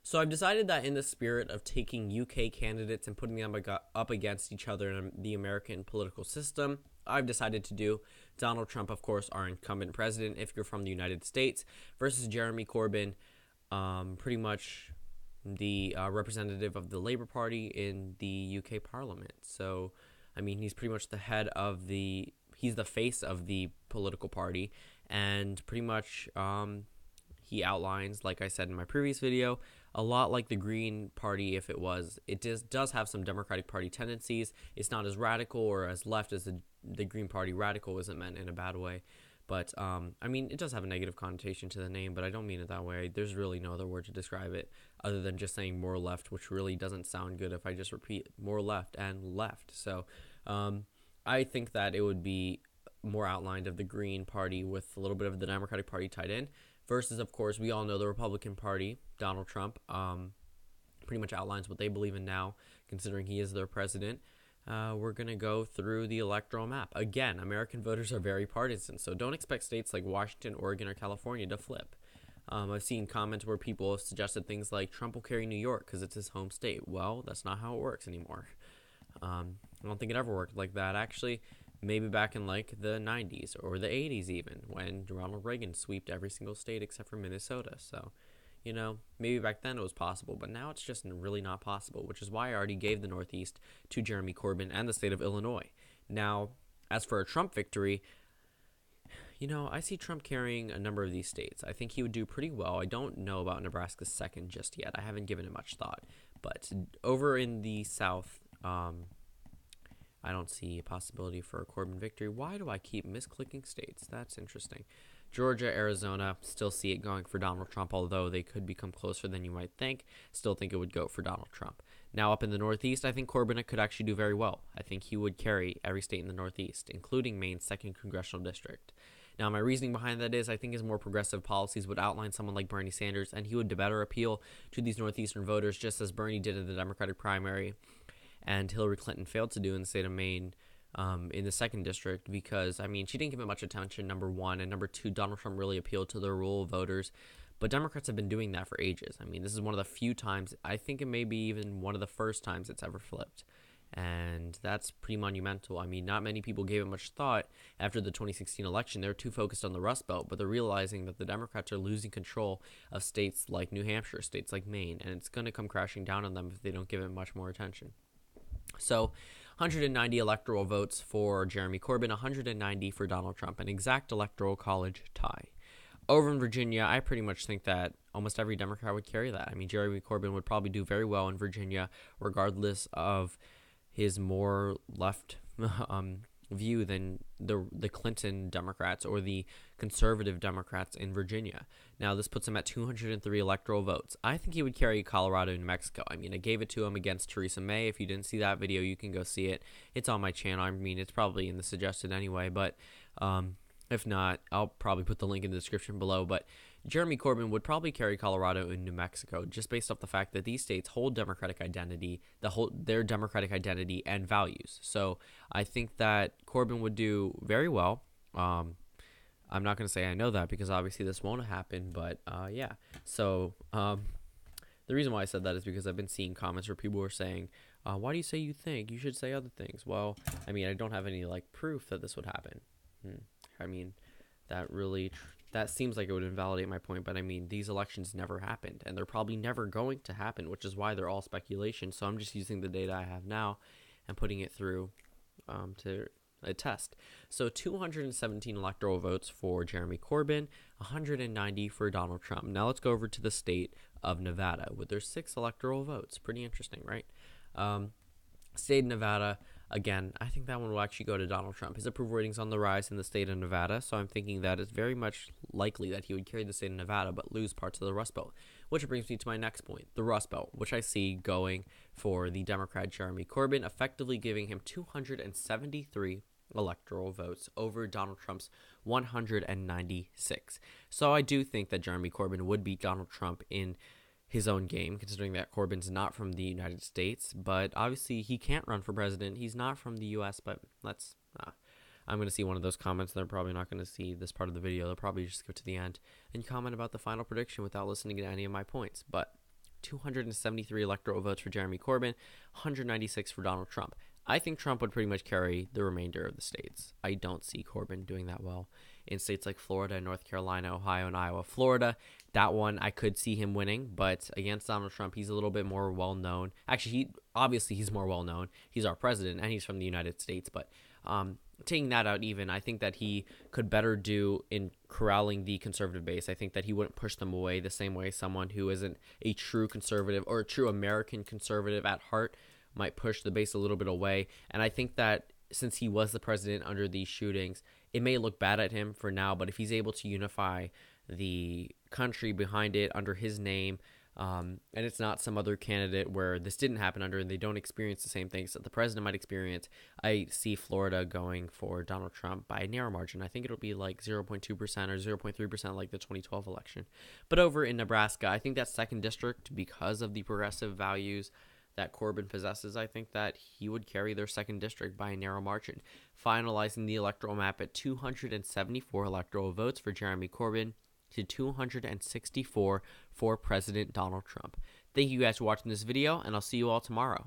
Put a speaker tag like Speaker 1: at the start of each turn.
Speaker 1: So I've decided that in the spirit of taking UK candidates and putting them up against each other in the American political system, I've decided to do Donald Trump, of course, our incumbent president, if you're from the United States, versus Jeremy Corbyn, pretty much the representative of the Labour Party in the UK Parliament. So, I mean, he's pretty much he's the face of the political party, and pretty much he outlines, like I said in my previous video, a lot like the Green Party. It does have some Democratic Party tendencies. It's not as radical or as left as the Green Party. Radical isn't meant in a bad way, but I mean, it does have a negative connotation to the name, but I don't mean it that way. There's really no other word to describe it other than just saying more left, which really doesn't sound good if I just repeat more left and left. So I think that it would be more outlined of the Green Party with a little bit of the Democratic Party tied in, versus, of course, we all know the Republican Party. Donald Trump pretty much outlines what they believe in now, considering he is their president. We're going to go through the electoral map. Again, American voters are very partisan, so don't expect states like Washington, Oregon, or California to flip. I've seen comments where people have suggested things like Trump will carry New York because it's his home state. Well, that's not how it works anymore. I don't think it ever worked like that. Actually, maybe back in like the 90s or the 80s even, when Ronald Reagan sweeped every single state except for Minnesota. So, you know, maybe back then it was possible, but now it's just really not possible, which is why I already gave the Northeast to Jeremy Corbyn and the state of Illinois. Now, as for a Trump victory, you know, I see Trump carrying a number of these states. I think he would do pretty well. I don't know about Nebraska's second just yet. I haven't given it much thought. But over in the South, I don't see a possibility for a Corbyn victory. Why do I keep misclicking states? That's interesting. Georgia, Arizona, still see it going for Donald Trump, although they could become closer than you might think. Still think it would go for Donald Trump. Now up in the Northeast, I think Corbyn could actually do very well. I think he would carry every state in the Northeast, including Maine's 2nd Congressional District. Now, my reasoning behind that is I think his more progressive policies would outline someone like Bernie Sanders, and he would better appeal to these Northeastern voters, just as Bernie did in the Democratic primary and Hillary Clinton failed to do in the state of Maine in the 2nd district, because, I mean, she didn't give it much attention, number one, and number two, Donald Trump really appealed to the rural voters, but Democrats have been doing that for ages. I mean, this is one of the few times, I think it may be even one of the first times it's ever flipped, and that's pretty monumental. I mean, not many people gave it much thought after the 2016 election. They were too focused on the Rust Belt, but they're realizing that the Democrats are losing control of states like New Hampshire, states like Maine, and it's going to come crashing down on them if they don't give it much more attention. So 190 electoral votes for Jeremy Corbyn, 190 for Donald Trump, an exact electoral college tie. Over in Virginia, I pretty much think that almost every Democrat would carry that. I mean, Jeremy Corbyn would probably do very well in Virginia, regardless of his more left view than the Clinton Democrats or the conservative Democrats in Virginia. Now, this puts him at 203 electoral votes. I think he would carry Colorado and New Mexico. I mean, I gave it to him against Theresa May. If you didn't see that video, you can go see it. It's on my channel. I mean, it's probably in the suggested anyway, but if not, I'll probably put the link in the description below. But Jeremy Corbyn would probably carry Colorado and New Mexico, just based off the fact that these states hold Democratic identity, their Democratic identity and values. So I think that Corbyn would do very well. I'm not going to say I know that because obviously this won't happen, but yeah. So the reason why I said that is because I've been seeing comments where people are saying, why do you say you think? You should say other things. Well, I mean, I don't have any like proof that this would happen. I mean, that seems like it would invalidate my point, but I mean, these elections never happened, and they're probably never going to happen, which is why they're all speculation. So I'm just using the data I have now and putting it through to a test. So 217 electoral votes for Jeremy Corbyn, 190 for Donald Trump. Now let's go over to the state of Nevada with their 6 electoral votes. Pretty interesting, right? State of Nevada, again, I think that one will actually go to Donald Trump. His approval rating's on the rise in the state of Nevada, so I'm thinking that it's very much likely that he would carry the state of Nevada but lose parts of the Rust Belt, which brings me to my next point, the Rust Belt, which I see going for the Democrat Jeremy Corbyn, effectively giving him 273 electoral votes over Donald Trump's 196. So I do think that Jeremy Corbyn would beat Donald Trump in his own game, considering that Corbyn's not from the United States, but obviously he can't run for president. He's not from the U.S., but I'm going to see one of those comments. They're probably not going to see this part of the video. They'll probably just skip to the end and comment about the final prediction without listening to any of my points. But 273 electoral votes for Jeremy Corbyn, 196 for Donald Trump. I think Trump would pretty much carry the remainder of the states. I don't see Corbyn doing that well in states like Florida, North Carolina, Ohio, and Iowa. Florida, that one I could see him winning, but against Donald Trump, he's a little bit more well-known. Actually, he's more well-known. He's our president, and he's from the United States, but taking that out even, I think that he could better do in corralling the conservative base. I think that he wouldn't push them away the same way someone who isn't a true conservative or a true American conservative at heart might push the base a little bit away. And I think that since he was the president under these shootings, it may look bad at him for now, but if he's able to unify the country behind it under his name, and it's not some other candidate where this didn't happen under and they don't experience the same things that the president might experience, I see Florida going for Donald Trump by a narrow margin. I think it'll be like 0.2% or 0.3% like the 2012 election. But over in Nebraska, I think that second district, because of the progressive values that Corbyn possesses, I think that he would carry their second district by a narrow margin, finalizing the electoral map at 274 electoral votes for Jeremy Corbyn to 264 for President Donald Trump. Thank you guys for watching this video, and I'll see you all tomorrow.